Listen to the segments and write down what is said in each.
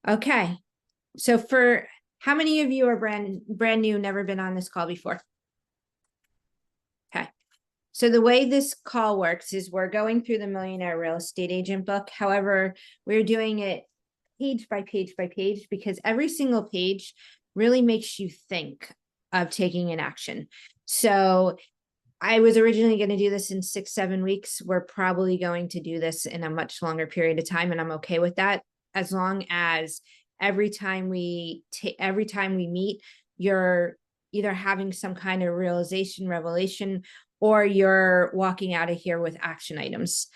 Okay. So for how many of you are brand new, never been on this call before? Okay. So the way this call works is we're going through the Millionaire Real Estate Agent book. However, we're doing it page by page by page because every single page really makes you think of taking an action. So I was originally going to do this in 6-7 weeks. We're probably going to do this in a much longer period of time, and I'm okay with that, as long as every time we meet, you're either having some kind of realization, revelation, or you're walking out of here with action items.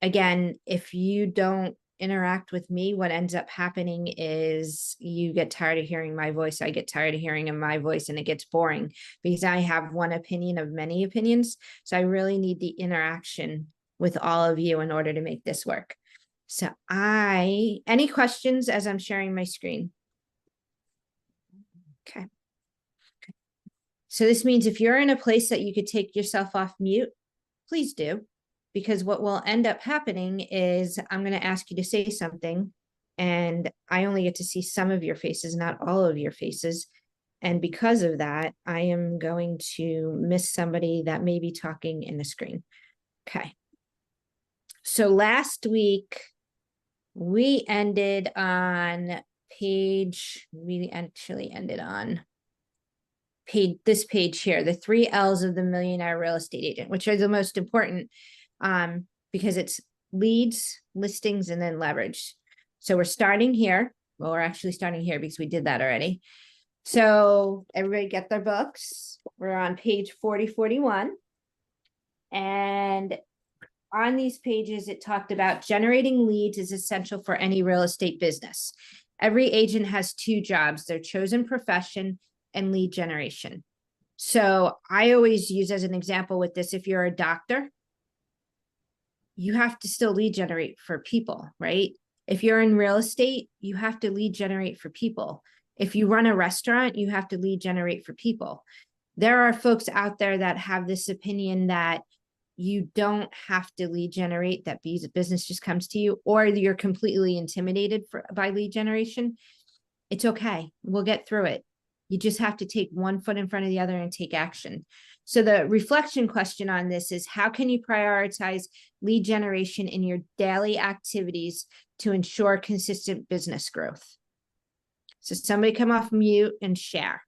Again, if you don't interact with me, what ends up happening is you get tired of hearing my voice. I get tired of hearing my voice, and it gets boring because I have one opinion of many opinions. So I really need the interaction with all of you in order to make this work. So any questions as I'm sharing my screen? Okay. So this means if you're in a place that you could take yourself off mute, please do. Because what will end up happening is I'm going to ask you to say something, and I only get to see some of your faces, not all of your faces. And because of that, I am going to miss somebody that may be talking in the screen. Okay. So last week, we ended on this page here, the 3 L's of the Millionaire Real Estate Agent, which are the most important because it's leads, listings, and then leverage. So we're starting here. Well, we're actually starting here because we did that already. So everybody get their books. We're on page 4041. And on these pages, it talked about generating leads is essential for any real estate business. Every agent has 2 jobs, their chosen profession and lead generation. So I always use as an example with this, if you're a doctor, you have to still lead generate for people, right? If you're in real estate, you have to lead generate for people. If you run a restaurant, you have to lead generate for people. There are folks out there that have this opinion that you don't have to lead generate, that business just comes to you, or you're completely intimidated by lead generation. It's okay. We'll get through it. You just have to take one foot in front of the other and take action. So the reflection question on this is, how can you prioritize lead generation in your daily activities to ensure consistent business growth? So somebody come off mute and share.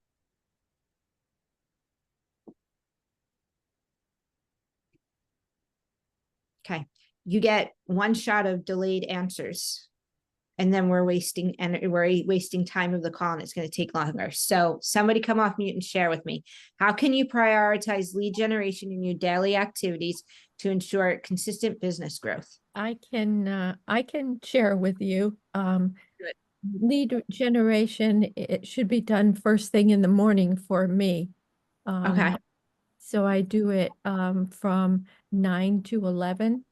Okay, you get 1 shot of delayed answers, and then we're wasting time of the call, and it's going to take longer. So somebody come off mute and share with me. How can you prioritize lead generation in your daily activities to ensure consistent business growth? I can share with you. Lead generation, it should be done first thing in the morning for me. Okay. So I do it from 9 to 11.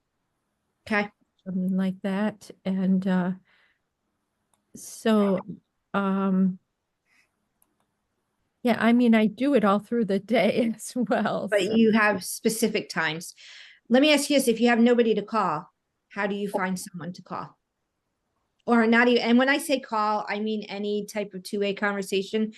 Okay. Something like that. And so yeah, I mean, I do it all through the day as well. But you have specific times. Let me ask you this: if you have nobody to call, how do you find someone to call? Or not even, and when I say call, I mean any type of 2-way conversation.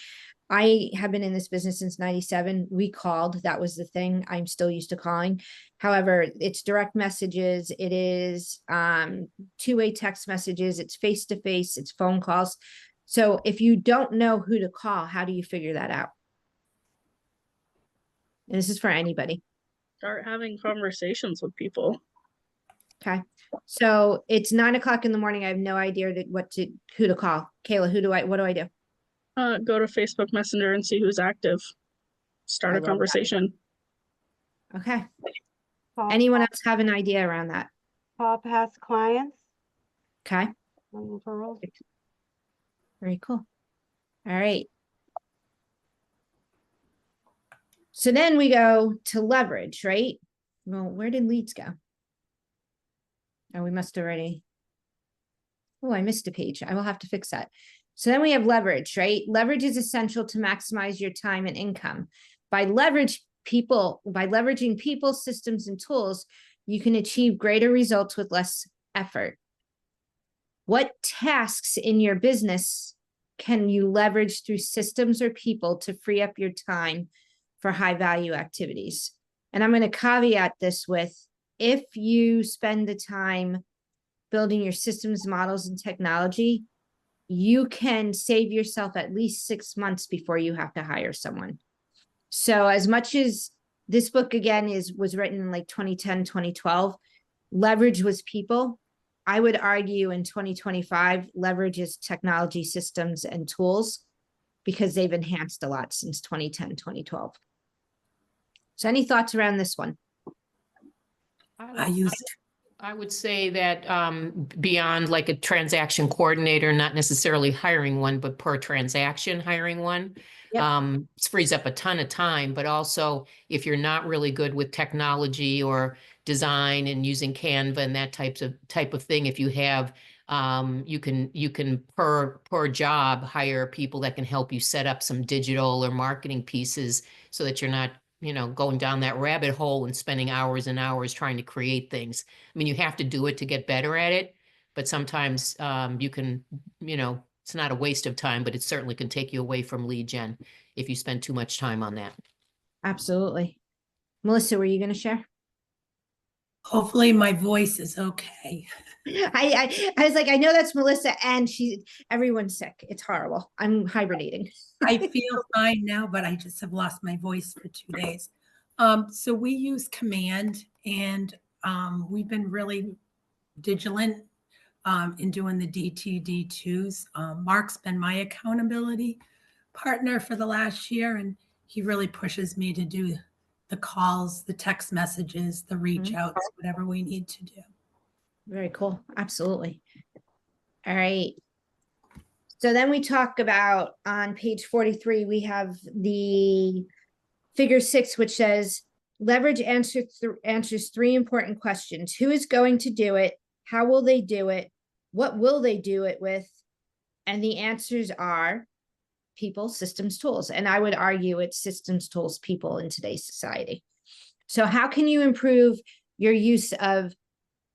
I have been in this business since 97. We called, that was the thing. I'm still used to calling. However, it's direct messages. It is 2-way text messages. It's face-to-face, it's phone calls. So if you don't know who to call, how do you figure that out? And this is for anybody. Start having conversations with people. Okay. So it's 9 o'clock in the morning. I have no idea who to call. Kayla, what do I do? Go to Facebook Messenger and see who's active. Start a conversation. Okay. Anyone else have an idea around that? Call past clients. Okay. Referrals. Very cool. All right. So then we go to leverage, right? Well, where did leads go? Oh, we must already. Oh, I missed a page. I will have to fix that. So then we have leverage, right? Leverage is essential to maximize your time and income. By leveraging people, systems, and tools, you can achieve greater results with less effort. What tasks in your business can you leverage through systems or people to free up your time for high value activities? And I'm going to caveat this with, if you spend the time building your systems, models, and technology, you can save yourself at least 6 months before you have to hire someone. So as much as this book, again, was written in like 2010, 2012, leverage was people. I would argue in 2025, leverage is technology, systems, and tools, because they've enhanced a lot since 2010, 2012. So any thoughts around this one? I would say that beyond like a transaction coordinator, not necessarily hiring one, but per transaction hiring one, Yep. frees up a ton of time. But also, if you're not really good with technology or design and using Canva and that type of thing, if you have, you can per job hire people that can help you set up some digital or marketing pieces so that you're not, going down that rabbit hole and spending hours and hours trying to create things. I mean, you have to do it to get better at it, but sometimes you can, it's not a waste of time, but it certainly can take you away from lead gen if you spend too much time on that. Absolutely. Melissa, were you going to share? Hopefully my voice is okay. I was like, I know that's Melissa, and everyone's sick. It's horrible. I'm hibernating. I feel fine now, but I just have lost my voice for 2 days. So we use Command, and we've been really vigilant in doing the DTD2s. Mark's been my accountability partner for the last year, and he really pushes me to do the calls, the text messages, the reach outs, whatever we need to do. Very cool. Absolutely. All right. So then we talk about, on page 43, we have the figure 6, which says leverage answers 3 important questions. Who is going to do it? How will they do it? What will they do it with? And the answers are people, systems, tools. And I would argue it's systems, tools, people in today's society. So how can you improve your use of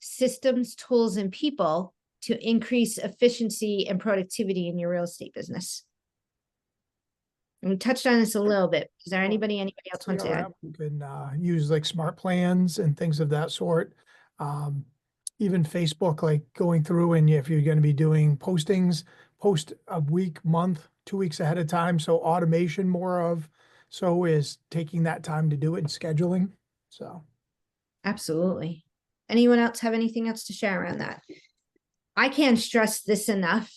systems, tools, and people to increase efficiency and productivity in your real estate business? And we touched on this a little bit. Is there anybody else want to add? You can use like smart plans and things of that sort. Even Facebook, like going through, and if you're going to be doing postings, post a week, month, 2 weeks ahead of time. So automation so is taking that time to do it and scheduling. So. Absolutely. Anyone else have anything else to share around that? I can't stress this enough.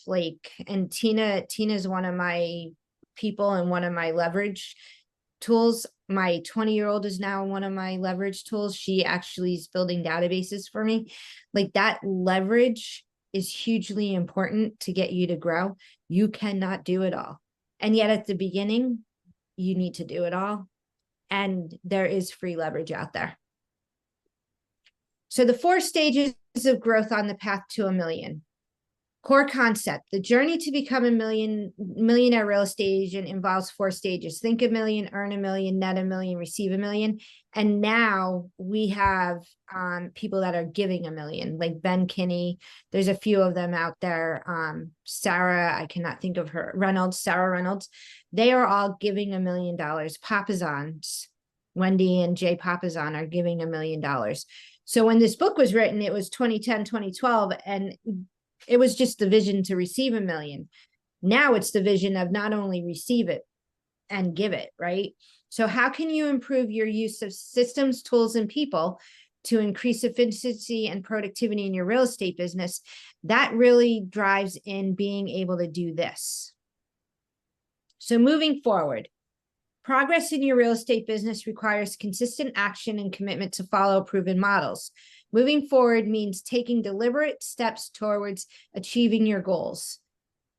And Tina's one of my people and one of my leverage tools. My 20-year-old is now one of my leverage tools. She actually is building databases for me. That leverage is hugely important to get you to grow. You cannot do it all. And yet at the beginning, you need to do it all. And there is free leverage out there. So the 4 stages of growth on the path to $1 million. Core concept: the journey to become a millionaire real estate agent involves 4 stages. Think $1 million, earn $1 million, net $1 million, receive $1 million. And now we have people that are giving $1 million, like Ben Kinney. There's a few of them out there. Sarah, I cannot think of her, Sarah Reynolds. They are all giving $1 million. Papazans, Wendy and Jay Papazan are giving $1 million. So when this book was written, it was 2010, 2012, and it was just the vision to receive $1 million. Now it's the vision of not only receive it and give it, right? So how can you improve your use of systems, tools, and people to increase efficiency and productivity in your real estate business? That really drives in being able to do this. So moving forward, progress in your real estate business requires consistent action and commitment to follow proven models. Moving forward means taking deliberate steps towards achieving your goals.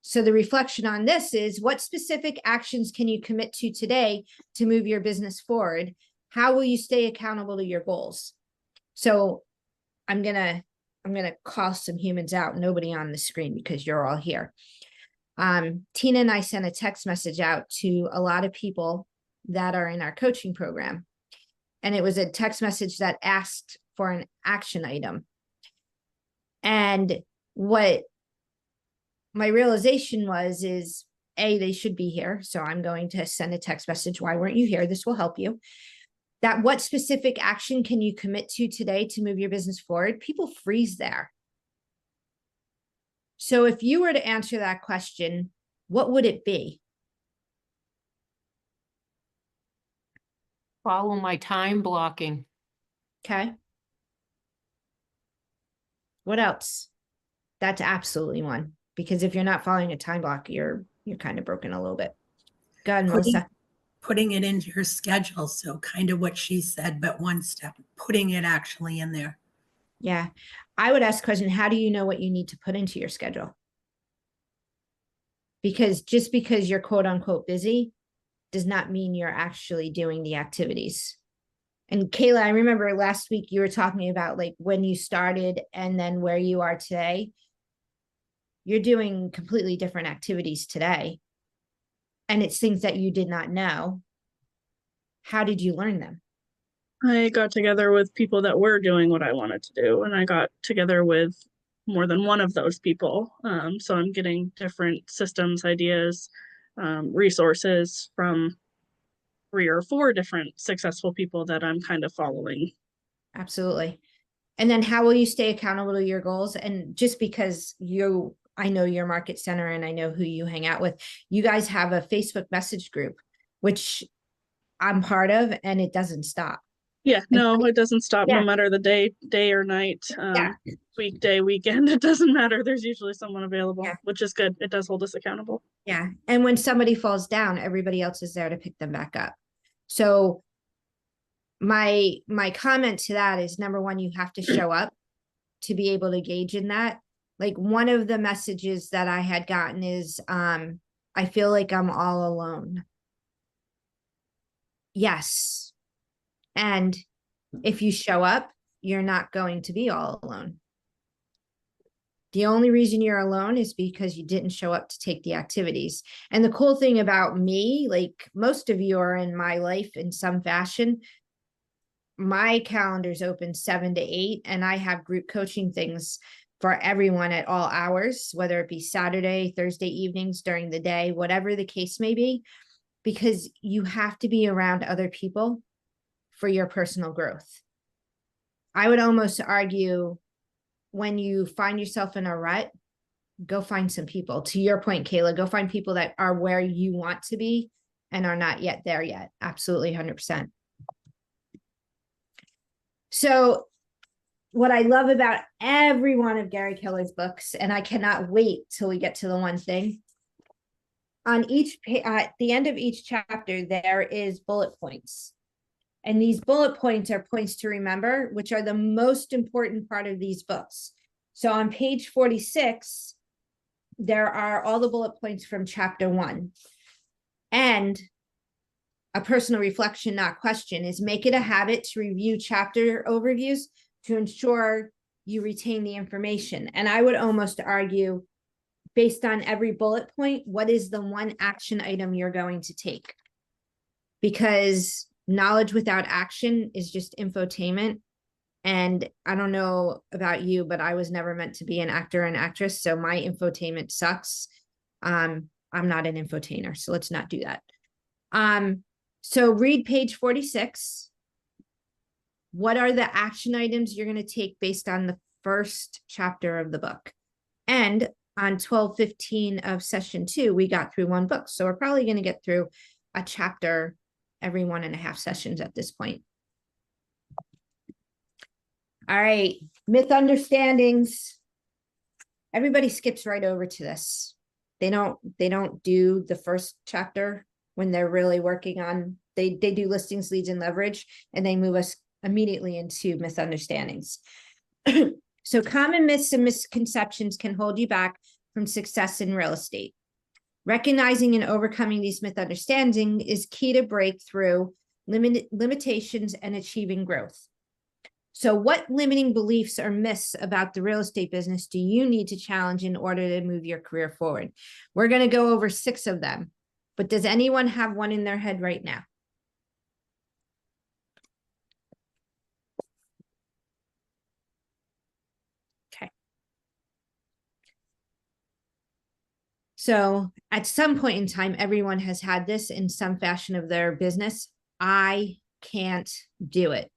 So the reflection on this is, what specific actions can you commit to today to move your business forward? How will you stay accountable to your goals? So I'm gonna call some humans out, nobody on the screen because you're all here. Tina and I sent a text message out to a lot of people that are in our coaching program. And it was a text message that asked for an action item. And what my realization is A, they should be here. So I'm going to send a text message. Why weren't you here? This will help you. That what specific action can you commit to today to move your business forward? People freeze there. So if you were to answer that question, what would it be? Follow my time blocking. Okay. What else? That's absolutely one. Because if you're not following a time block, you're kind of broken a little bit. Go ahead, Melissa. Putting it into your schedule. So kind of what she said, but one step, putting it actually in there. Yeah. I would ask the question, how do you know what you need to put into your schedule? Because just because you're quote unquote busy does not mean you're actually doing the activities. And Kayla, I remember last week you were talking about like when you started and then where you are today. You're doing completely different activities today. And it's things that you did not know. How did you learn them? I got together with people that were doing what I wanted to do, and I got together with more than one of those people. So I'm getting different systems, ideas, resources from 3 or 4 different successful people that I'm kind of following. Absolutely. And then how will you stay accountable to your goals? And just because I know your market center and I know who you hang out with, you guys have a Facebook message group, which I'm part of, and it doesn't stop. Yeah, no, it doesn't stop no Yeah. matter the day or night, Yeah. weekday, weekend, it doesn't matter. There's usually someone available, Yeah. which is good. It does hold us accountable. Yeah. And when somebody falls down, everybody else is there to pick them back up. So my comment to that is, number one, you have to show up to be able to gauge in that. Like one of the messages that I had gotten is, I feel like I'm all alone. Yes. And if you show up, you're not going to be all alone. The only reason you're alone is because you didn't show up to take the activities. And the cool thing about me, like most of you are in my life in some fashion, my calendar's open 7 to 8, and I have group coaching things for everyone at all hours, whether it be Saturday, Thursday evenings, during the day, whatever the case may be, because you have to be around other people for your personal growth. I would almost argue when you find yourself in a rut, go find some people. To your point, Kayla, go find people that are where you want to be and are not yet there yet. Absolutely 100%. So what I love about every one of Gary Keller's books, and I cannot wait till we get to the one thing, on each at the end of each chapter, there is bullet points. And these bullet points are points to remember, which are the most important part of these books. So on page 46, there are all the bullet points from chapter 1. And a personal reflection, not question, is make it a habit to review chapter overviews to ensure you retain the information. And I would almost argue, based on every bullet point, what is the one action item you're going to take? Because knowledge without action is just infotainment. And I don't know about you, but I was never meant to be an actor and actress. So my infotainment sucks. I'm not an infotainer, so let's not do that. So read page 46. What are the action items you're going to take based on the first chapter of the book? And on 12:15 of session 2, we got through one book. So we're probably going to get through a chapter every 1.5 sessions at this point. All right, myth understandings. Everybody skips right over to this. They don't do the first chapter when they're really working on, they do listings, leads, and leverage, and they move us immediately into misunderstandings. So common myths and misconceptions can hold you back from success in real estate. Recognizing and overcoming these misunderstandings is key to breakthrough limitations and achieving growth. So what limiting beliefs or myths about the real estate business do you need to challenge in order to move your career forward? We're going to go over 6 of them, but does anyone have one in their head right now? Okay. So at some point in time, everyone has had this in some fashion of their business. I can't do it.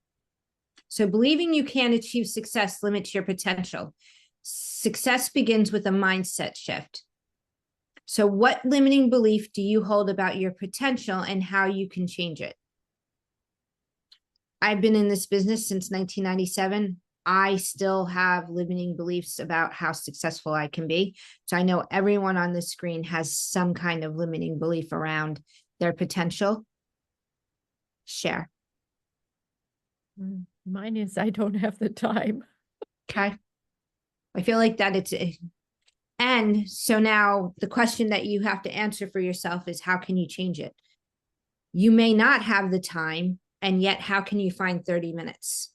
So believing you can achieve success limits your potential. Success begins with a mindset shift. So what limiting belief do you hold about your potential and how you can change it? I've been in this business since 1997. I still have limiting beliefs about how successful I can be. So I know everyone on the screen has some kind of limiting belief around their potential. Share. Mine is I don't have the time. Okay. I feel like that and so now the question that you have to answer for yourself is how can you change it? You may not have the time, and yet how can you find 30 minutes?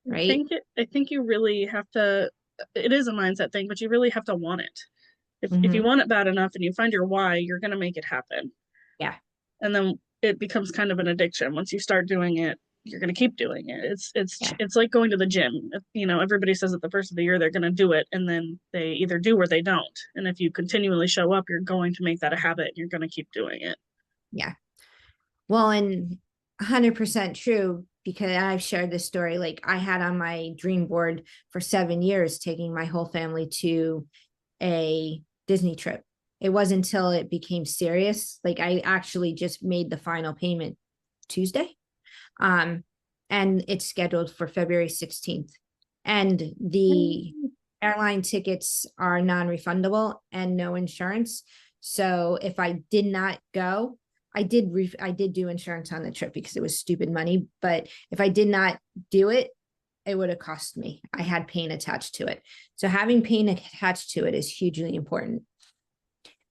Right? I think you really have to, it is a mindset thing, but you really have to want it. If you Mhm. want it bad enough and you find your why, you're going to make it happen. Yeah. And then it becomes kind of an addiction. Once you start doing it, you're going to keep doing it. Yeah. It's like going to the gym. You know, everybody says at the first of the year they're going to do it, and then they either do or they don't. And if you continually show up, you're going to make that a habit. And you're going to keep doing it. Yeah. Well, and 100% true, because I've shared this story. Like I had on my dream board for 7 years, taking my whole family to a Disney trip. It wasn't until it became serious. Like I actually just made the final payment Tuesday. And it's scheduled for February 16th. And the airline tickets are non-refundable and no insurance. So if I did not go, I did do insurance on the trip because it was stupid money. But if I did not do it, it would have cost me. I had pain attached to it. So having pain attached to it is hugely important.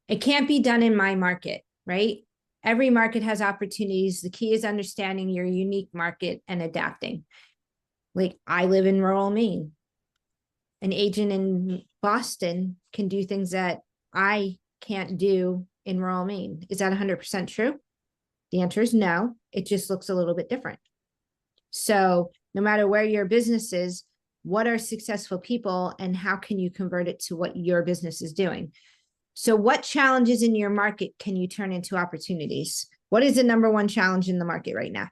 It can't be done in my market, right? Every market has opportunities. The key is understanding your unique market and adapting. Like I live in rural Maine. An agent in Boston can do things that I can't do in rural Maine. Is that 100% true? The answer is no. It just looks a little bit different. So no matter where your business is, what are successful people and how can you convert it to what your business is doing? So what challenges in your market can you turn into opportunities? What is the number one challenge in the market right now?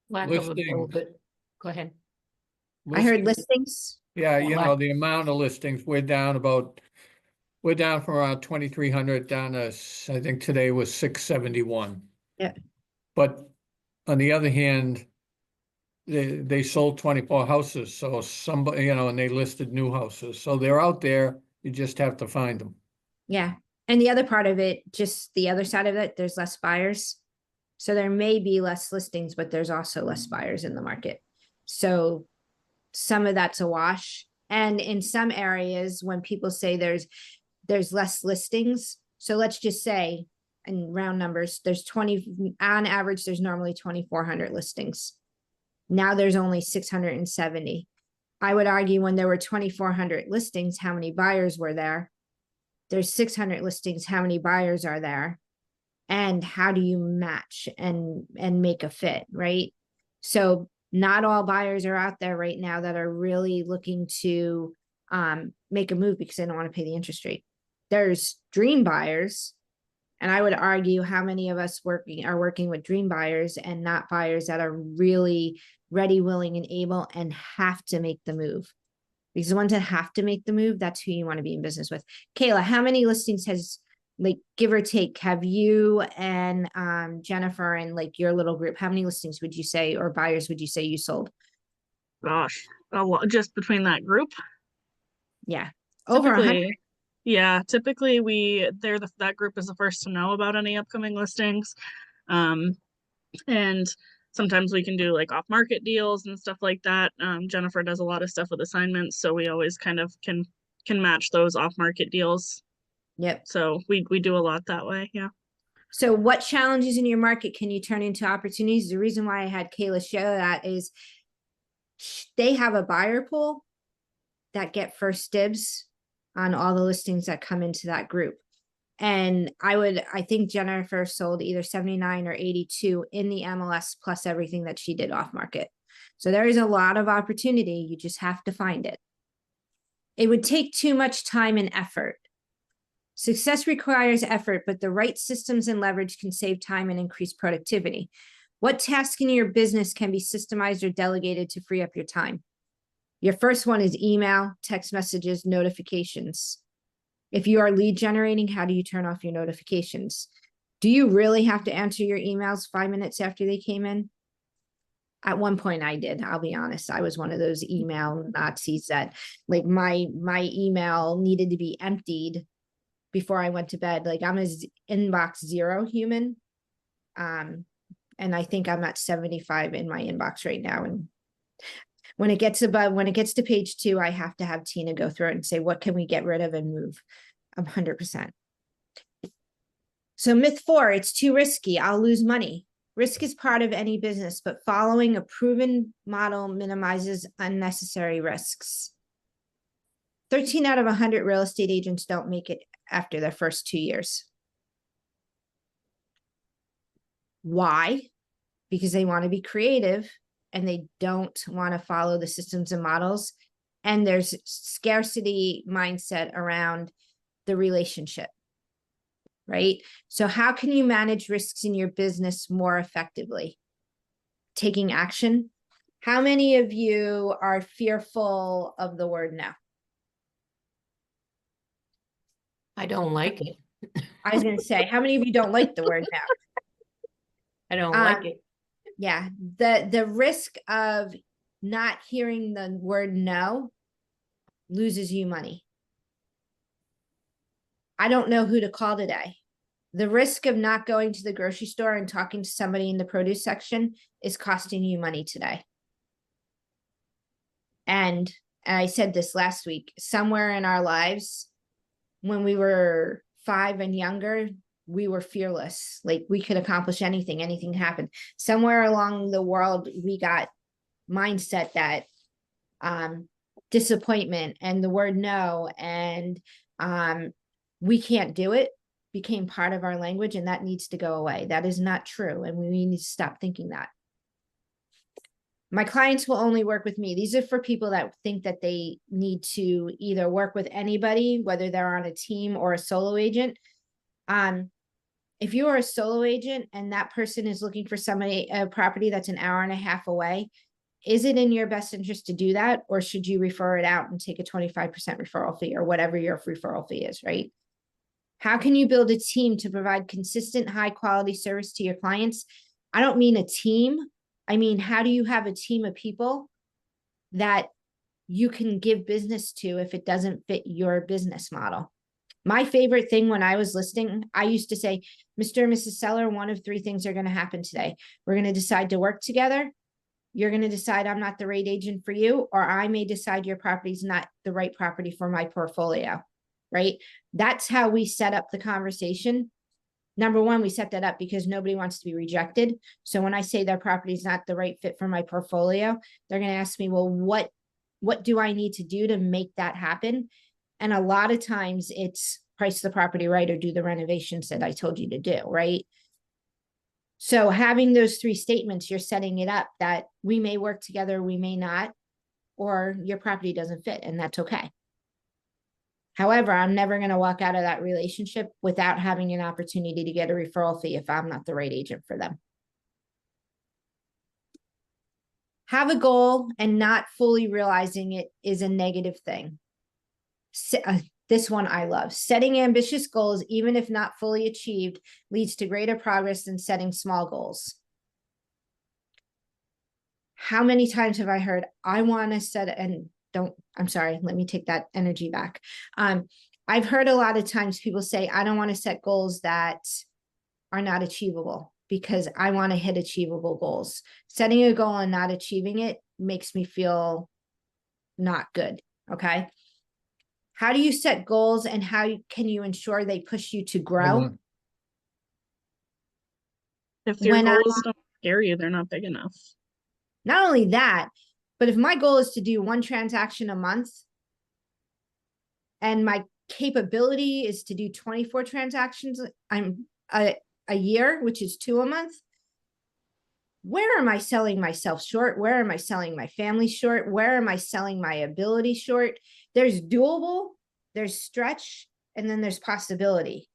Lack of Listings. availability. Go ahead. I heard Listings. listings. Yeah, you Lack- know, the amount of listings, we're down from around 2,300 down to, I think today was 671. Yeah. But on the other hand, they sold 24 houses, so somebody, you know, and they listed new houses. So they're out there, you just have to find them. Yeah. And the other part of it, just the other side of it, there's less buyers. So there may be less listings, but there's also less buyers in the market. So some of that's a wash. And in some areas, when people say there's less listings, so let's just say in round numbers, there's 20, on average, there's normally 2,400 listings. Now there's only 670. I would argue when there were 2,400 listings, how many buyers were there? There's 600 listings, how many buyers are there? And how do you match and make a fit, right? So not all buyers are out there right now that are really looking to make a move because they don't want to pay the interest rate. There's dream buyers, and I would argue how many of us are working with dream buyers and not buyers that are really ready, willing, and able and have to make the move. Because the ones that have to make the move, that's who you want to be in business with. Kayla, how many listings has, like, give or take, have you and Jennifer and like your little group, how many listings would you say, or buyers would you say you sold? Gosh, a lot just between that group. Yeah. Over 100. Typically, yeah, typically that group is the first to know about any upcoming listings. And sometimes we can do like off-market deals and stuff like that. Jennifer does a lot of stuff with assignments, so we always kind of can match those off-market deals. Yep. So we do a lot that way, yeah. So what challenges in your market can you turn into opportunities? The reason why I had Kayla show that is they have a buyer pool that get first dibs on all the listings that come into that group. And I think Jennifer sold either 79 or 82 in the MLS plus everything that she did off market. So there is a lot of opportunity. You just have to find it. It would take too much time and effort. Success requires effort, but the right systems and leverage can save time and increase productivity. What task in your business can be systemized or delegated to free up your time? Your first one is email, text messages, notifications. If you are lead generating, how do you turn off your notifications? Do you really have to answer your emails 5 minutes after they came in? At one point I did, I'll be honest. I was one of those email Nazis that like my email needed to be emptied before I went to bed. Like I'm a inbox 0 human. And I think I'm at 75 in my inbox right now. And when it gets to page 2, I have to have Tina go through it and say, what can we get rid of and move? 100%. So myth 4, it's too risky. I'll lose money. Risk is part of any business, but following a proven model minimizes unnecessary risks. 13 out of 100 real estate agents don't make it after their first 2 years. Why? Because they want to be creative and they don't want to follow the systems and models. And there's scarcity mindset around the relationship, right? So how can you manage risks in your business more effectively? Taking action. How many of you are fearful of the word no? I don't like it. I was going to say, how many of you don't like the word no? I don't like it. Yeah, the risk of not hearing the word no loses you money. I don't know who to call today. The risk of not going to the grocery store and talking to somebody in the produce section is costing you money today. And I said this last week, somewhere in our lives, when we were 5 and younger, we were fearless. Like we could accomplish anything, anything happened. Somewhere along the world, we got mindset that disappointment and the word no and we can't do it became part of our language, and that needs to go away. That is not true, and we need to stop thinking that. My clients will only work with me. These are for people that think that they need to either work with anybody, whether they're on a team or a solo agent. If you are a solo agent and that person is looking for somebody, a property that's an hour and a half away, is it in your best interest to do that? Or should you refer it out and take a 25% referral fee or whatever your referral fee is, right? How can you build a team to provide consistent, high quality service to your clients? I don't mean a team. I mean, how do you have a team of people that you can give business to if it doesn't fit your business model? My favorite thing when I was listing, I used to say, Mr. and Mrs. Seller, one of 3 things are going to happen today. We're going to decide to work together. You're going to decide I'm not the right agent for you, or I may decide your property is not the right property for my portfolio, right? That's how we set up the conversation. Number one, we set that up because nobody wants to be rejected. So when I say their property is not the right fit for my portfolio, they're going to ask me, well, what do I need to do to make that happen? And a lot of times it's price the property right or do the renovations that I told you to do, right? So having those 3 statements, you're setting it up that we may work together, we may not, or your property doesn't fit, and that's okay. However, I'm never going to walk out of that relationship without having an opportunity to get a referral fee if I'm not the right agent for them. Have a goal and not fully realizing it is a negative thing. This one I love. Setting ambitious goals, even if not fully achieved, leads to greater progress than setting small goals. How many times have I heard, I want to set, and I'm sorry, let me take that energy back. I've heard a lot of times people say, I don't want to set goals that are not achievable because I want to hit achievable goals. Setting a goal and not achieving it makes me feel not good, okay? How do you set goals and how can you ensure they push you to grow? If your When goals don't scare you, they're not big enough. Not only that, but if my goal is to do 1 transaction a month and my capability is to do 24 transactions a year, which is 2 a month, where am I selling myself short? Where am I selling my family short? Where am I selling my ability short? There's doable, there's stretch, and then there's possibility.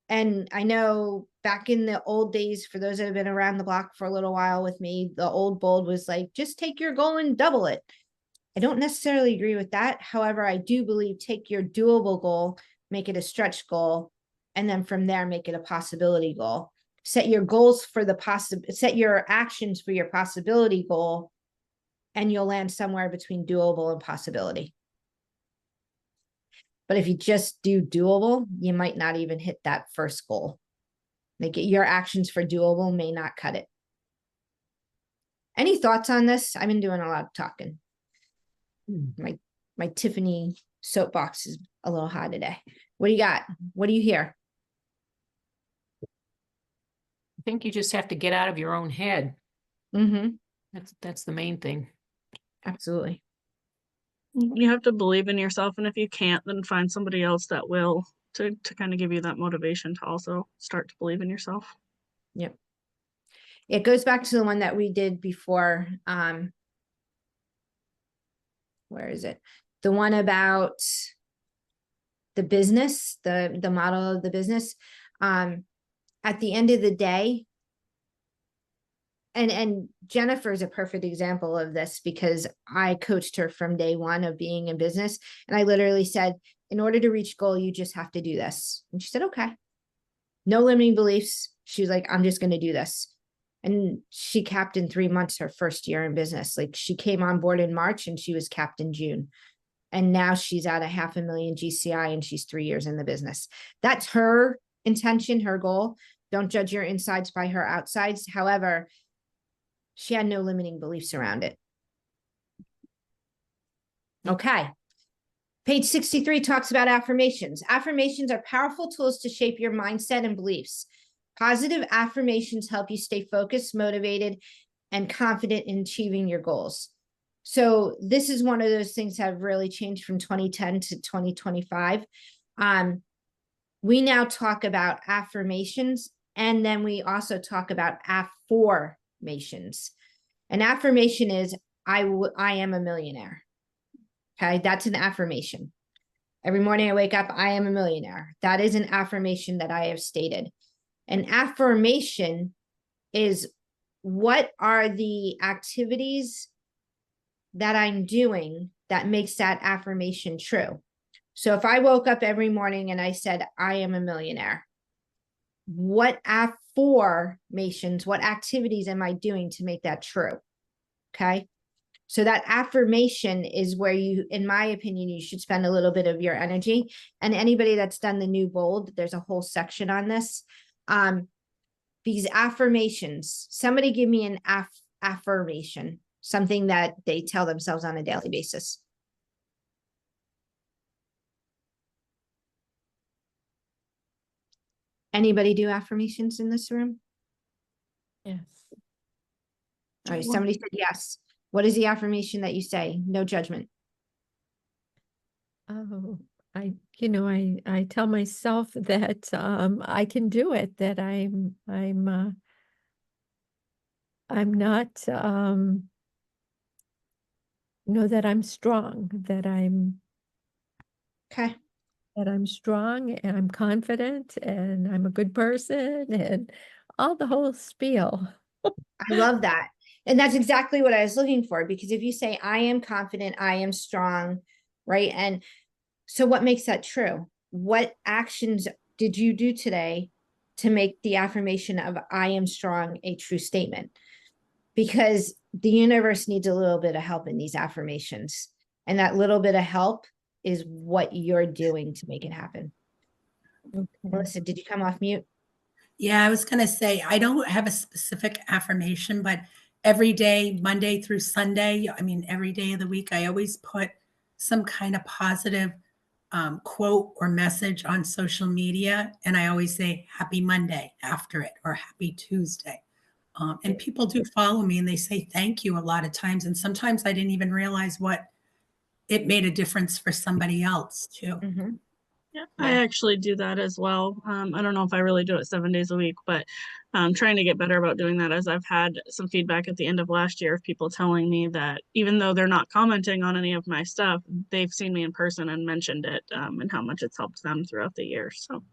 And I know back in the old days, for those that have been around the block for a little while with me, the old bold was like, just take your goal and double it. I don't necessarily agree with that. However, I do believe take your doable goal, make it a stretch goal, and then from there, make it a possibility goal. Set your goals for the set your actions for your possibility goal, and you'll land somewhere between doable and possibility. But if you just do doable, you might not even hit that first goal. Like your actions for doable may not cut it. Any thoughts on this? I've been doing a lot of talking. My Tiffany soapbox is a little high today. What do you got? What do you hear? I think you just have to get out of your own head. Mm-hmm. That's the main thing. Absolutely. You have to believe in yourself, and if you can't, then find somebody else that will to kind of give you that motivation to also start to believe in yourself. Yep. It goes back to the one that we did before. Where is it? The one about the business, the model of the business. At the end of the day, and Jennifer is a perfect example of this because I coached her from day one of being in business. And I literally said, in order to reach goal, you just have to do this. And she said, okay. No limiting beliefs. She was like, I'm just going to do this. And she capped in 3 months her first year in business. Like she came on board in March and she was capped in June. And now she's at 500,000 GCI and she's 3 years in the business. That's her intention, her goal. Don't judge your insides by her outsides. However, she had no limiting beliefs around it. Okay. Page 63 talks about affirmations. Affirmations are powerful tools to shape your mindset and beliefs. Positive affirmations help you stay focused, motivated, and confident in achieving your goals. So this is one of those things that have really changed from 2010 to 2025. We now talk about affirmations, and then we also talk about afformations. An affirmation is, I am a millionaire. Okay, that's an affirmation. Every morning I wake up, I am a millionaire. That is an affirmation that I have stated. An affirmation is, what are the activities that I'm doing that makes that affirmation true? So if I woke up every morning and I said, I am a millionaire, what affirmations, what activities am I doing to make that true? Okay. So that affirmation is where you, in my opinion, you should spend a little bit of your energy. And anybody that's done the new bold, there's a whole section on this. These affirmations, somebody give me an affirmation, something that they tell themselves on a daily basis. Anybody do affirmations in this room? Yes. All right, somebody said yes. What is the affirmation that you say? No judgment. Oh, I tell myself that I can do it, that I'm not that I'm strong, that Okay. I'm strong and I'm confident and I'm a good person and all the whole spiel. I love that. And that's exactly what I was looking for, because if you say, I am confident, I am strong, right? And so what makes that true? What actions did you do today to make the affirmation of I am strong a true statement? Because the universe needs a little bit of help in these affirmations. And that little bit of help is what you're doing to make it happen. Okay. Melissa, did you come off mute? Yeah, I was going to say, I don't have a specific affirmation, but every day, Monday through Sunday, I mean, every day of the week, I always put some kind of positive quote or message on social media. And I always say happy Monday after it, or happy Tuesday. And people do follow me and they say thank you a lot of times. And sometimes I didn't even realize what it made a difference for somebody else too. Mm-hmm. Yeah, I Yeah. actually do that as well. I don't know if I really do it 7 days a week, but I'm trying to get better about doing that, as I've had some feedback at the end of last year of people telling me that even though they're not commenting on any of my stuff, they've seen me in person and mentioned it, and how much it's helped them throughout the year. So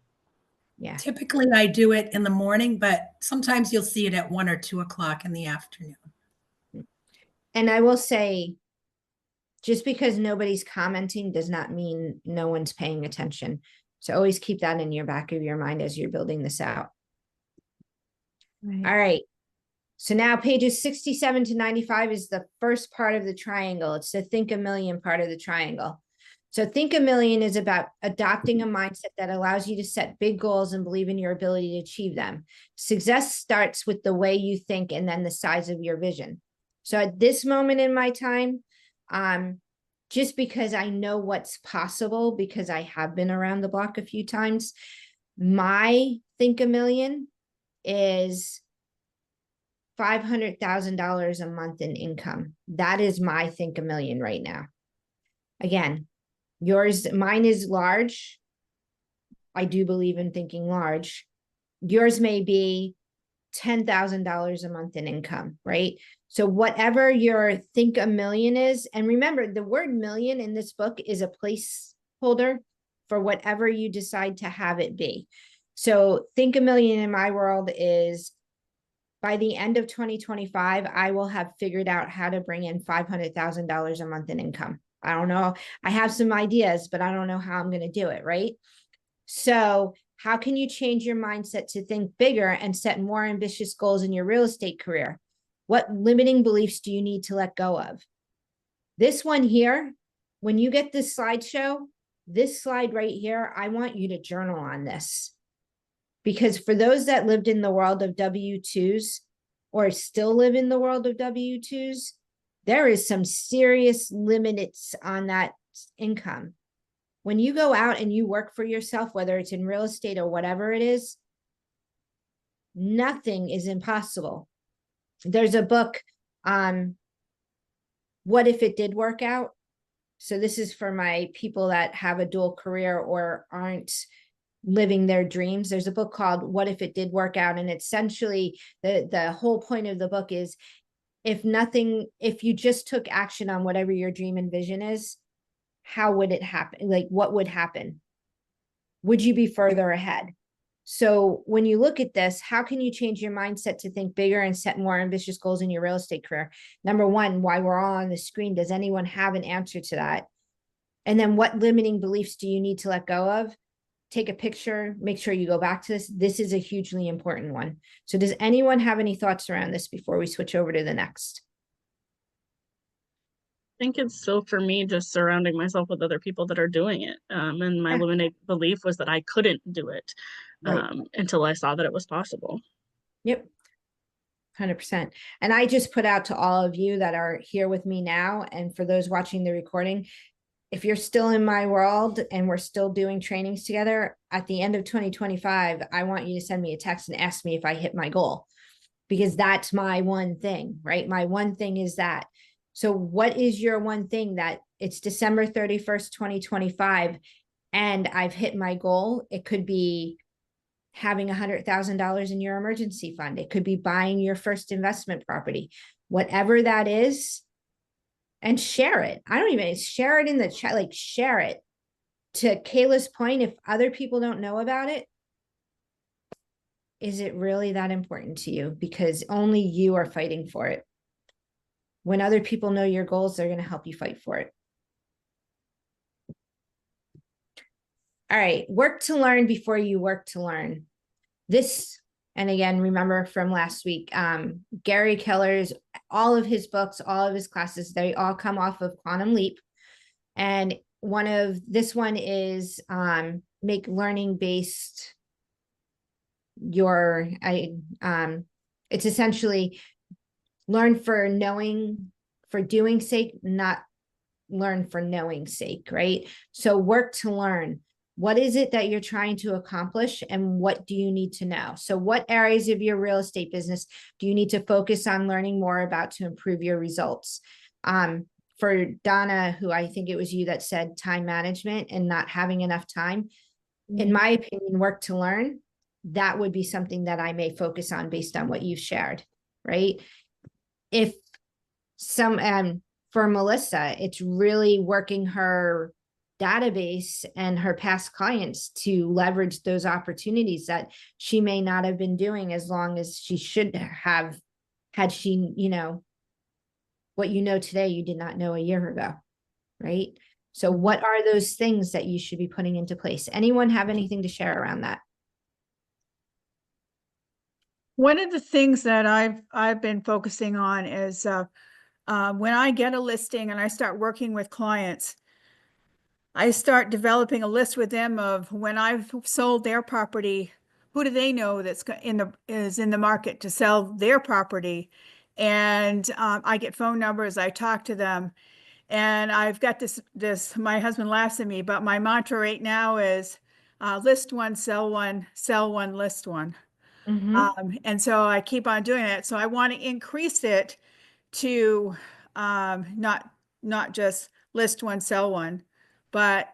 Yeah. Typically, I do it in the morning, but sometimes you'll see it at 1 or 2 o'clock in the afternoon. And I will say, just because nobody's commenting does not mean no one's paying attention. So always keep that in your back of your mind as you're building this out. All right. So now pages 67 to 95 is the first part of the triangle. It's the think a million part of the triangle. So think a million is about adopting a mindset that allows you to set big goals and believe in your ability to achieve them. Success starts with the way you think and then the size of your vision. So at this moment in my time, just because I know what's possible, because I have been around the block a few times, my think a million is $500,000 a month in income. That is my think a million right now. Again, mine is large. I do believe in thinking large. Yours may be $10,000 a month in income, right? So whatever your think a million is, and remember the word million in this book is a placeholder for whatever you decide to have it be. So think a million in my world is, by the end of 2025, I will have figured out how to bring in $500,000 a month in income. I don't know. I have some ideas, but I don't know how I'm going to do it, right? So how can you change your mindset to think bigger and set more ambitious goals in your real estate career? What limiting beliefs do you need to let go of? This one here, when you get this slideshow, this slide right here, I want you to journal on this. Because for those that lived in the world of W-2s or still live in the world of W-2s, there is some serious limits on that income. When you go out and you work for yourself, whether it's in real estate or whatever it is, nothing is impossible. There's a book, What If It Did Work Out? So this is for my people that have a dual career or aren't living their dreams. There's a book called What If It Did Work Out? And essentially the whole point of the book is, if you just took action on whatever your dream and vision is, how would it happen? Like, what would happen? Would you be further ahead? So when you look at this, how can you change your mindset to think bigger and set more ambitious goals in your real estate career? Number one, why we're all on the screen. Does anyone have an answer to that? And then what limiting beliefs do you need to let go of? Take a picture, make sure you go back to this. This is a hugely important one. So does anyone have any thoughts around this before we switch over to the next? I think it's still, for me, just surrounding myself with other people that are doing it. And my Yeah. limiting belief was that I couldn't do it, Right. until I saw that it was possible. Yep. 100%. And I just put out to all of you that are here with me now, and for those watching the recording, if you're still in my world and we're still doing trainings together, at the end of 2025, I want you to send me a text and ask me if I hit my goal, because that's my one thing, right? My one thing is that. So what is your one thing that it's December 31st, 2025, and I've hit my goal? It could be having $100,000 in your emergency fund. It could be buying your first investment property, whatever that is. And share it. I don't even share it in the chat, like share it. To Kayla's point, if other people don't know about it, is it really that important to you? Because only you are fighting for it. When other people know your goals, they're going to help you fight for it. All right, work to learn before you work to learn. This, and again, remember from last week, Gary Keller's, all of his books, all of his classes, they all come off of Quantum Leap. And this one is make learning based it's essentially learn for doing sake, not learn for knowing sake, right? So work to learn. What is it that you're trying to accomplish, and what do you need to know? So what areas of your real estate business do you need to focus on learning more about to improve your results? For Donna, who I think it was you that said time management and not having enough time, in my opinion, work to learn, that would be something that I may focus on based on what you've shared, right? If for Melissa, it's really working her database and her past clients to leverage those opportunities that she may not have been doing as long as she should have, had she, what you know today, you did not know a year ago, right? So what are those things that you should be putting into place? Anyone have anything to share around that? One of the things that I've been focusing on is when I get a listing and I start working with clients, I start developing a list with them of when I've sold their property, who do they know that's is in the market to sell their property, and I get phone numbers. I talk to them, and I've got this. My husband laughs at me, but my mantra right now is list one, sell one, sell one, list one. And so I keep on doing it. So I want to increase it to not just list one, sell one, but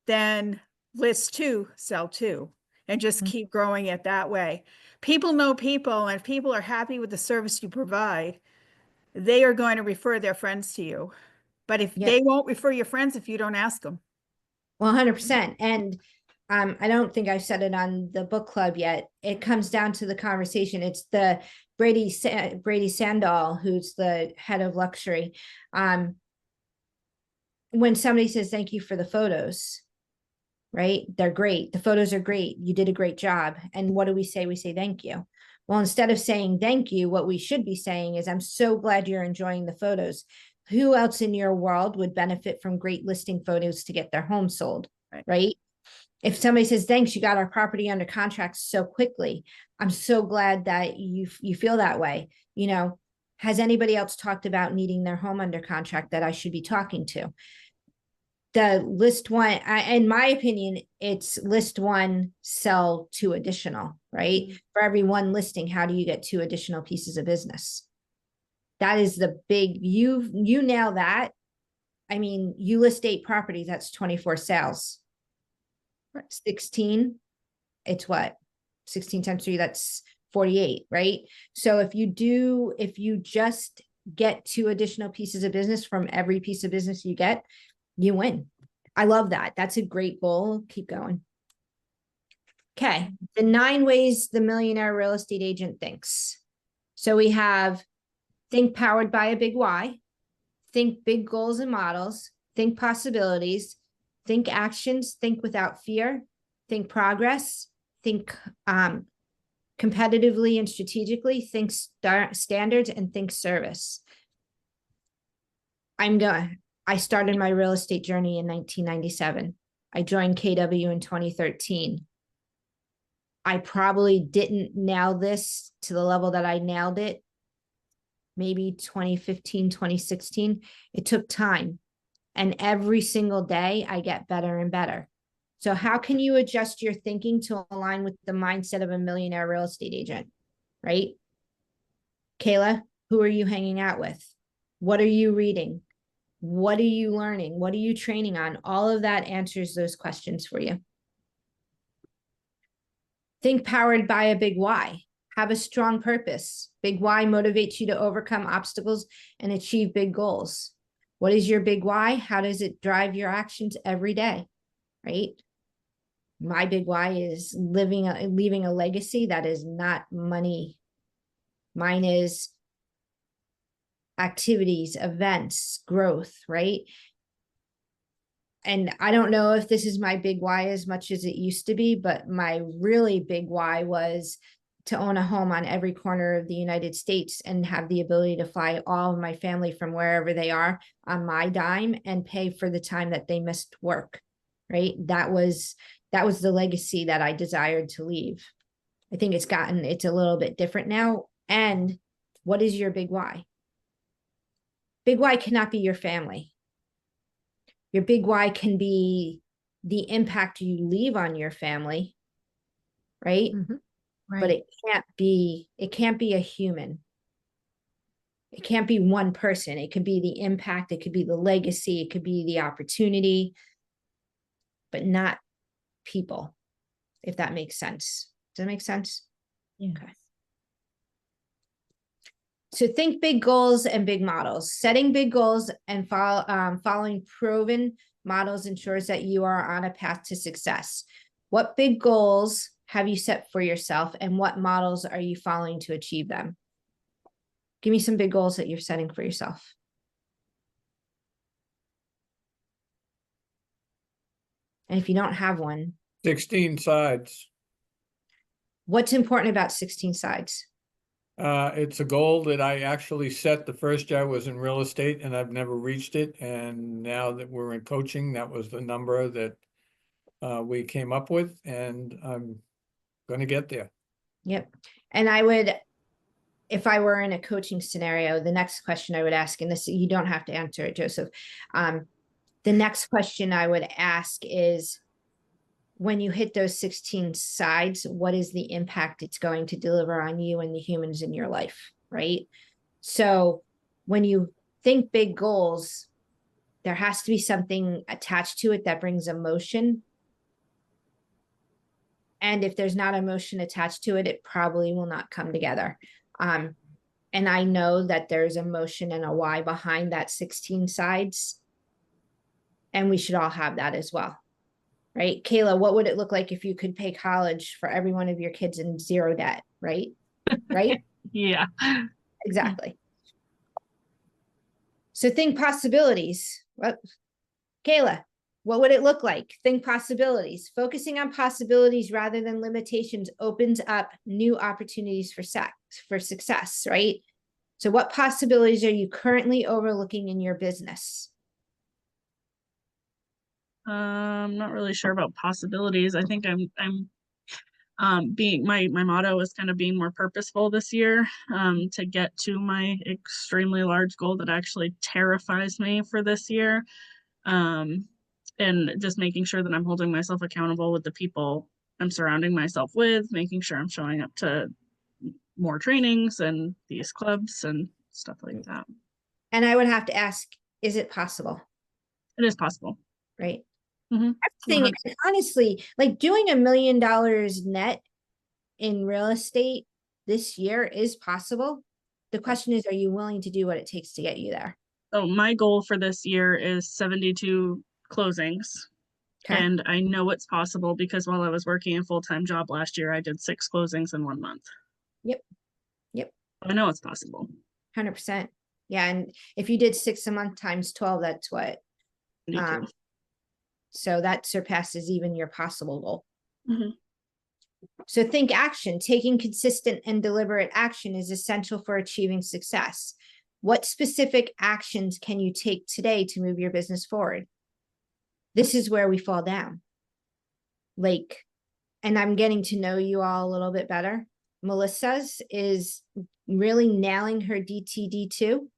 then list two, sell two, and just keep growing it that way. People know people, and if people are happy with the service you provide, they are going to refer their friends to you. But if they won't refer your friends if you don't ask them. 100%. And I don't think I've said it on the book club yet. It comes down to the conversation. It's the Brady Sandall, who's the head of luxury. When somebody says, thank you for the photos, right? They're great. The photos are great. You did a great job. And what do we say? We say, thank you. Well, instead of saying thank you, what we should be saying is, I'm so glad you're enjoying the photos. Who else in your world would benefit from great listing photos to get their home sold, right? If somebody says, thanks, you got our property under contract so quickly, I'm so glad that you feel that way. Has anybody else talked about needing their home under contract that I should be talking to? The list one, in my opinion, it's list one, sell two additional, right? For every one listing, how do you get two additional pieces of business? That is the big, you nail that. I mean, you list 8 properties, that's 24 sales. 16, it's what? 16 times 3, that's 48, right? So if you just get 2 additional pieces of business from every piece of business you get, you win. I love that. That's a great goal. Keep going. Okay. The 9 ways the millionaire real estate agent thinks. So we have think powered by a big why, think big goals and models, think possibilities, think actions, think without fear, think progress, think competitively and strategically, think standards, and think service. I started my real estate journey in 1997. I joined KW in 2013. I probably didn't nail this to the level that I nailed it maybe 2015, 2016. It took time. And every single day I get better and better. So how can you adjust your thinking to align with the mindset of a millionaire real estate agent, right? Kayla, who are you hanging out with? What are you reading? What are you learning? What are you training on? All of that answers those questions for you. Think powered by a big why. Have a strong purpose. Big why motivates you to overcome obstacles and achieve big goals. What is your big why? How does it drive your actions every day, right? My big why is leaving a legacy that is not money. Mine is activities, events, growth, right? And I don't know if this is my big why as much as it used to be, but my really big why was to own a home on every corner of the United States and have the ability to fly all of my family from wherever they are on my dime and pay for the time that they missed work, right? That was the legacy that I desired to leave. I think it's a little bit different now. And what is your big why? Big why cannot be your family. Your big why can be the impact you leave on your family, right? Right. But it can't be a human. It can't be one person. It could be the impact, it could be the legacy, it could be the opportunity, but not people, if that makes sense. Does that make sense? Yeah. Okay. So think big goals and big models. Setting big goals and following proven models ensures that you are on a path to success. What big goals have you set for yourself, and what models are you following to achieve them? Give me some big goals that you're setting for yourself. And if you don't have one, 16 sides. what's important about 16 sides? It's a goal that I actually set the first year I was in real estate, and I've never reached it. And now that we're in coaching, that was the number that we came up with, and I'm going to get there. Yep. And I would, if I were in a coaching scenario, the next question I would ask, and this, you don't have to answer it, Joseph. The next question I would ask is, when you hit those 16 sides, what is the impact it's going to deliver on you and the humans in your life, right? So when you think big goals, there has to be something attached to it that brings emotion. And if there's not emotion attached to it, it probably will not come together. And I know that there's emotion and a why behind that 16 sides. And we should all have that as well. Right? Kayla, what would it look like if you could pay college for every one of your kids in zero debt? Right? Right? Yeah. Exactly. So think possibilities. Well, Kayla, what would it look like? Think possibilities. Focusing on possibilities rather than limitations opens up new opportunities for success, right? So what possibilities are you currently overlooking in your business? I'm not really sure about possibilities. I think I'm being, my motto is kind of being more purposeful this year, to get to my extremely large goal that actually terrifies me for this year. And just making sure that I'm holding myself accountable with the people I'm surrounding myself with, making sure I'm showing up to more trainings and these clubs and stuff like that. And I would have to ask, is it possible? It is possible. Right? Mhm. Everything, and honestly, like doing $1 million net in real estate this year is possible. The question is, are you willing to do what it takes to get you there? So my goal for this year is 72 closings. Okay. And I know it's possible because while I was working a full-time job last year, I did 6 closings in 1 month. Yep. Yep. I know it's possible. 100%. Yeah. And if you did 6 a month times 12, that's what? 72. So that surpasses even your possible goal. Mhm. So think action. Taking consistent and deliberate action is essential for achieving success. What specific actions can you take today to move your business forward? This is where we fall down. Like, and I'm getting to know you all a little bit better. Melissa's is really nailing her DTD2.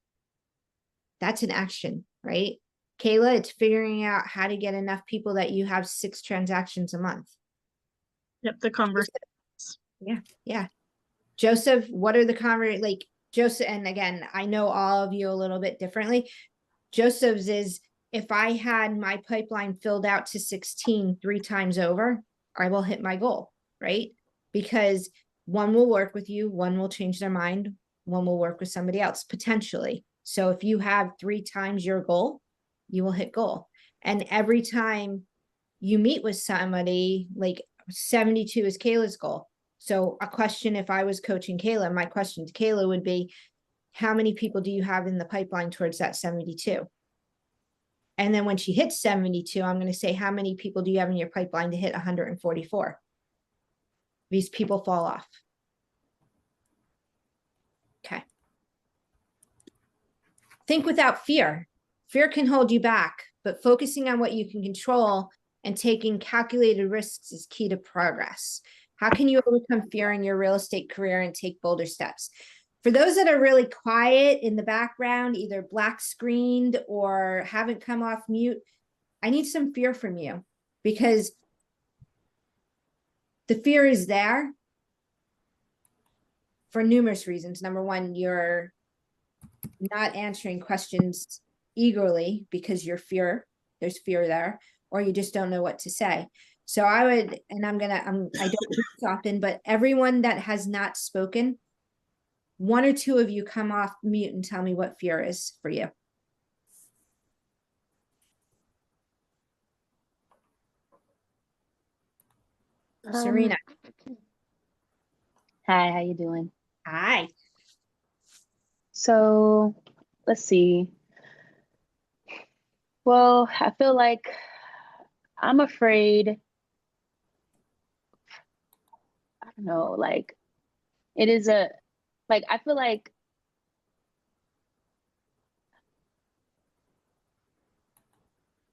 That's an action, right? Kayla, it's figuring out how to get enough people that you have 6 transactions a month. Yep, the converse. Yeah. Joseph, what are the like Joseph, and again, I know all of you a little bit differently. Joseph's is, if I had my pipeline filled out to 16 3 times over, I will hit my goal, right? Because one will work with you, one will change their mind, one will work with somebody else potentially. So if you have 3 times your goal, you will hit goal. And every time you meet with somebody, like 72 is Kayla's goal. So a question, if I was coaching Kayla, my question to Kayla would be, how many people do you have in the pipeline towards that 72? And then when she hits 72, I'm going to say, how many people do you have in your pipeline to hit 144? These people fall off. Okay. Think without fear. Fear can hold you back, but focusing on what you can control and taking calculated risks is key to progress. How can you overcome fear in your real estate career and take bolder steps? For those that are really quiet in the background, either black screened or haven't come off mute, I need some fear from you, because the fear is there for numerous reasons. Number one, you're not answering questions eagerly because there's fear there, or you just don't know what to say. So I would, and I don't do this often, but everyone that has not spoken, one or two of you come off mute and tell me what fear is for you. Serena. Hi, how you doing? Hi. So, let's see. Well, I feel like I'm afraid, I don't know, like it is I feel like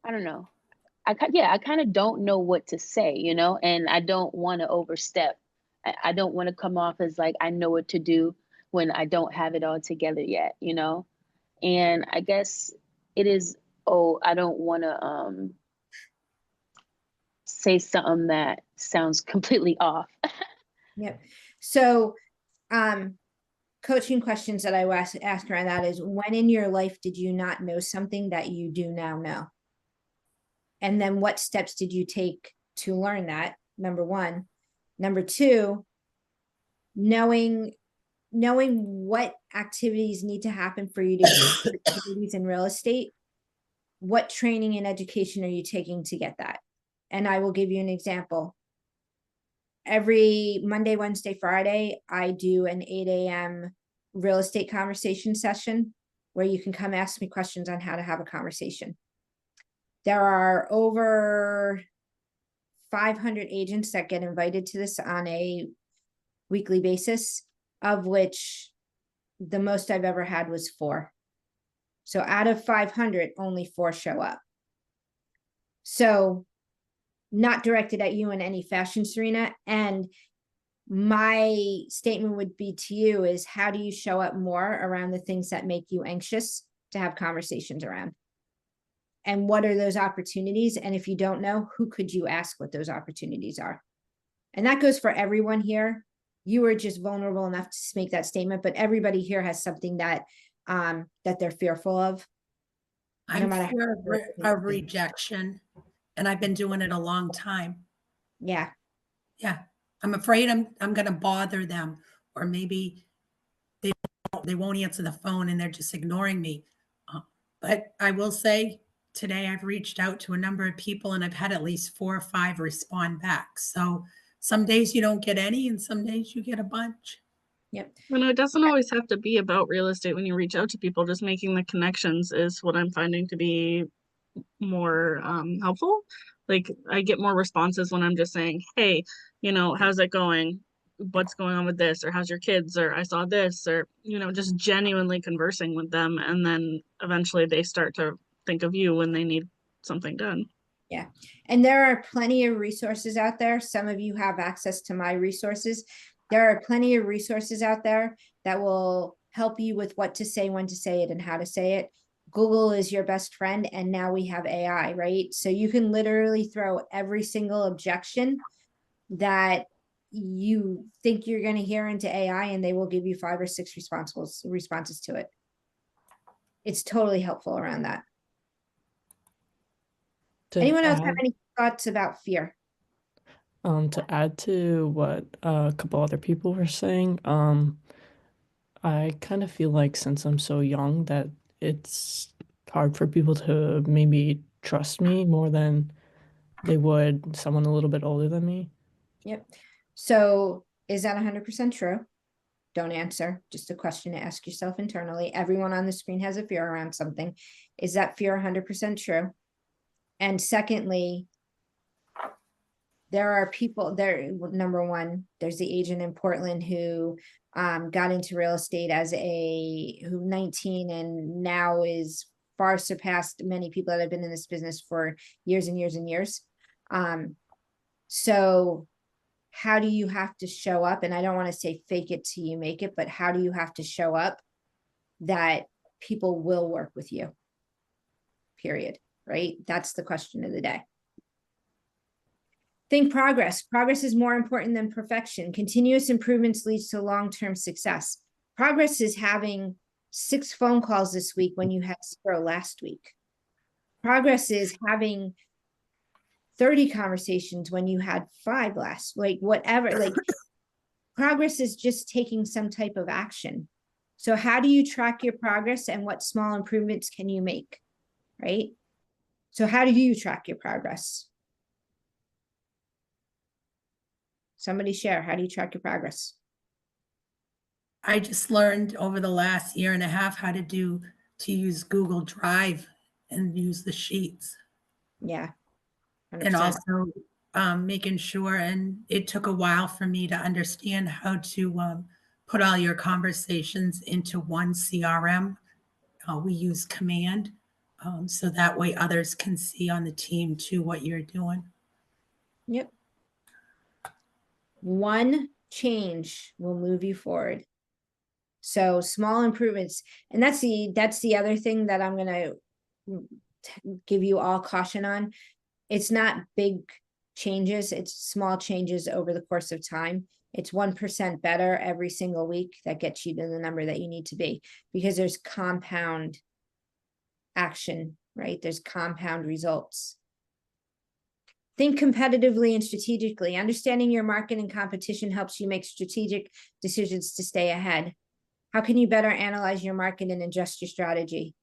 I don't know. I kind of don't know what to say, you know, and I don't want to overstep. I don't want to come off as like I know what to do when I don't have it all together yet, you know? And I guess it is, oh, I don't want to say something that sounds completely off. Yep. So, coaching questions that I was asked around that is, when in your life did you not know something that you do now know? And then what steps did you take to learn that? Number one. Number two, knowing what activities need to happen for you to get opportunities in real estate. What training and education are you taking to get that? And I will give you an example. Every Monday, Wednesday, Friday, I do an 8 a.m. real estate conversation session where you can come ask me questions on how to have a conversation. There are over 500 agents that get invited to this on a weekly basis, of which the most I've ever had was 4. So out of 500, only 4 show up. So not directed at you in any fashion, Serena. And my statement would be to you is, how do you show up more around the things that make you anxious to have conversations around? And what are those opportunities? And if you don't know, who could you ask what those opportunities are? And that goes for everyone here. You were just vulnerable enough to make that statement, but everybody here has something that that they're fearful of. I'm matter fear how- of rejection, and I've been doing it a long time. Yeah. Yeah, I'm afraid I'm going to bother them, or maybe they won't answer the phone and they're just ignoring me. But I will say today I've reached out to a number of people and I've had at least 4 or 5 respond back. So some days you don't get any, and some days you get a bunch. Yep. And it doesn't always have to be about real estate when you reach out to people. Just making the connections is what I'm finding to be more helpful. Like, I get more responses when I'm just saying, hey, you know, how's it going? What's going on with this? Or how's your kids? Or I saw this, or, you know, just genuinely conversing with them. And then eventually they start to think of you when they need something done. Yeah. And there are plenty of resources out there. Some of you have access to my resources. There are plenty of resources out there that will help you with what to say, when to say it, and how to say it. Google is your best friend, and now we have AI, right? So you can literally throw every single objection that you think you're going to hear into AI, and they will give you 5 or 6 responses to it. It's totally helpful around that. Anyone else have any thoughts about fear? To add to what a couple other people were saying, I kind of feel like since I'm so young that it's hard for people to maybe trust me more than they would someone a little bit older than me. Yep. So is that 100% true? Don't answer. Just a question to ask yourself internally. Everyone on the screen has a fear around something. Is that fear 100% true? And secondly, there are people there. Number one, there's the agent in Portland who got into real estate as who 19 and now is far surpassed many people that have been in this business for years and years and years. So how do you have to show up? And I don't want to say fake it till you make it, but how do you have to show up that people will work with you? Period. Right? That's the question of the day. Think progress. Progress is more important than perfection. Continuous improvements leads to long-term success. Progress is having 6 phone calls this week when you had 0 last week. Progress is having 30 conversations when you had 5 last, like whatever, like progress is just taking some type of action. So how do you track your progress and what small improvements can you make, right? So how do you track your progress? Somebody share, how do you track your progress? I just learned over the last year and a half how to use Google Drive and use the sheets. Yeah. 100%. And also making sure, and it took a while for me to understand how to put all your conversations into one CRM. We use Command, so that way others can see on the team too what you're doing. Yep. One change will move you forward. So small improvements, and that's the other thing that I'm gonna give you all caution on. It's not big changes, it's small changes over the course of time. It's 1% better every single week that gets you to the number that you need to be, because there's compound action, right? There's compound results. Think competitively and strategically. Understanding your market and competition helps you make strategic decisions to stay ahead. How can you better analyze your market and adjust your strategy?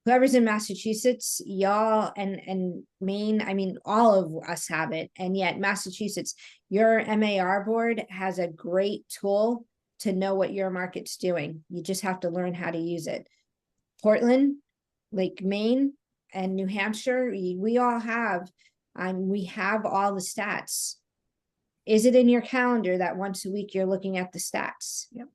Whoever's in Massachusetts, y'all, and Maine, I mean, all of us have it. And yet Massachusetts, your MAR board has a great tool to know what your market's doing. You just have to learn how to use it. Portland, like Maine and New Hampshire, we all have, we have all the stats. Is it in your calendar that once a week you're looking at the stats? Yep.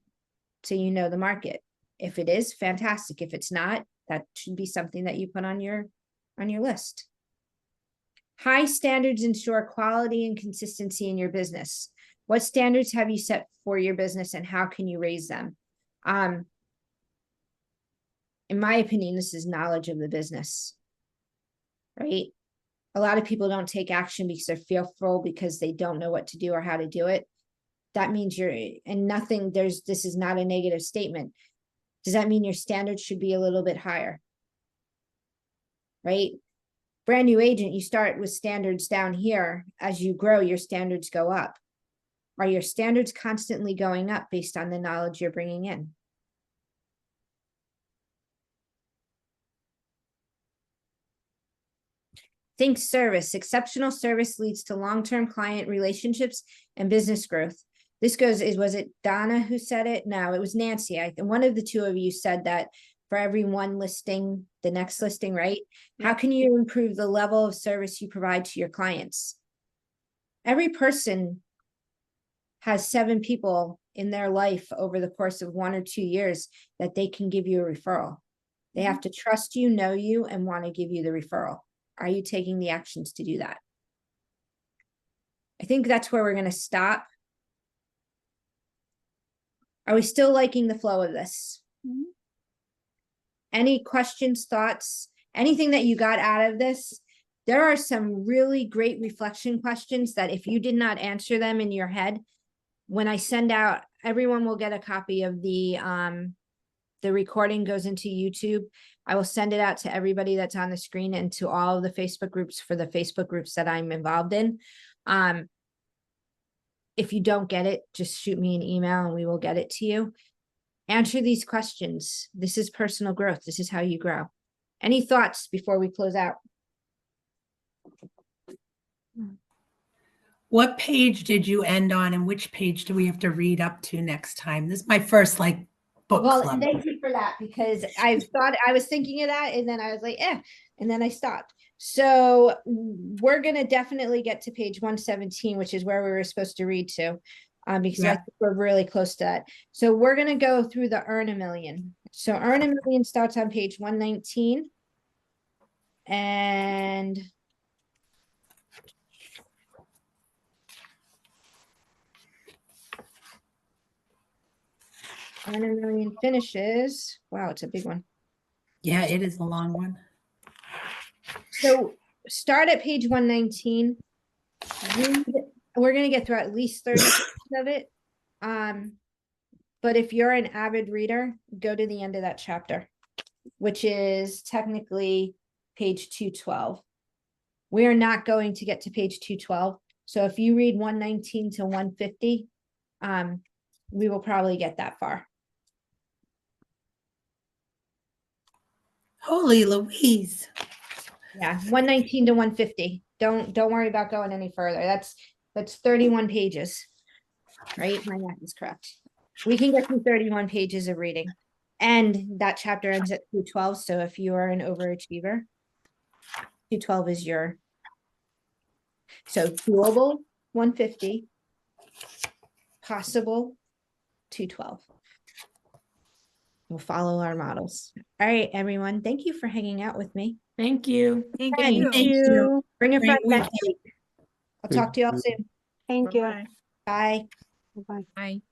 So you know the market. If it is, fantastic. If it's not, that should be something that you put on your list. High standards ensure quality and consistency in your business. What standards have you set for your business and how can you raise them? In my opinion, this is knowledge of the business, right? A lot of people don't take action because they're fearful, because they don't know what to do or how to do it. That means this is not a negative statement. Does that mean your standards should be a little bit higher? Right? Brand new agent, you start with standards down here. As you grow, your standards go up. Are your standards constantly going up based on the knowledge you're bringing in? Think service. Exceptional service leads to long-term client relationships and business growth. Was it Donna who said it? No, it was Nancy. One of the two of you said that for every one listing, the next listing, right? How can you improve the level of service you provide to your clients? Every person has 7 people in their life over the course of 1 or 2 years that they can give you a referral. They have to trust you, know you, and want to give you the referral. Are you taking the actions to do that? I think that's where we're going to stop. Are we still liking the flow of this? Mm-hmm. Any questions, thoughts, anything that you got out of this? There are some really great reflection questions that if you did not answer them in your head, when I send out, everyone will get a copy of the recording goes into YouTube. I will send it out to everybody that's on the screen and to all of the Facebook groups for the Facebook groups that I'm involved in. If you don't get it, just shoot me an email and we will get it to you. Answer these questions. This is personal growth. This is how you grow. Any thoughts before we close out? What page did you end on and which page do we have to read up to next time? This is my first book club. Thank you for that, because I was thinking of that and then I was like, and then I stopped. So we're going to definitely get to page 117, which is where we were supposed to read to, because I think we're really close to that. So we're going to go through the Earn a Million. So Earn a Million starts on page 119. And Earn a Million finishes. Wow, it's a big one. Yeah, it is a long one. So start at page 119. We're going to get through at least 30 of it. But if you're an avid reader, go to the end of that chapter, which is technically page 212. We are not going to get to page 212. So if you read 119 to 150, we will probably get that far. Holy Louise. Yeah, 119 to 150. Don't worry about going any further. That's 31 pages. Right? My math is correct. We can get through 31 pages of reading. And that chapter ends at 212. So if you are an overachiever, 212 is your. So doable 150, possible 212. We'll follow our models. All right, everyone. Thank you for hanging out with me. Thank you. Thank Thank you. Thank you. Bring your Great friends next week. week. I'll talk to you all soon. Thank you. Bye. Bye. Bye-bye. Bye.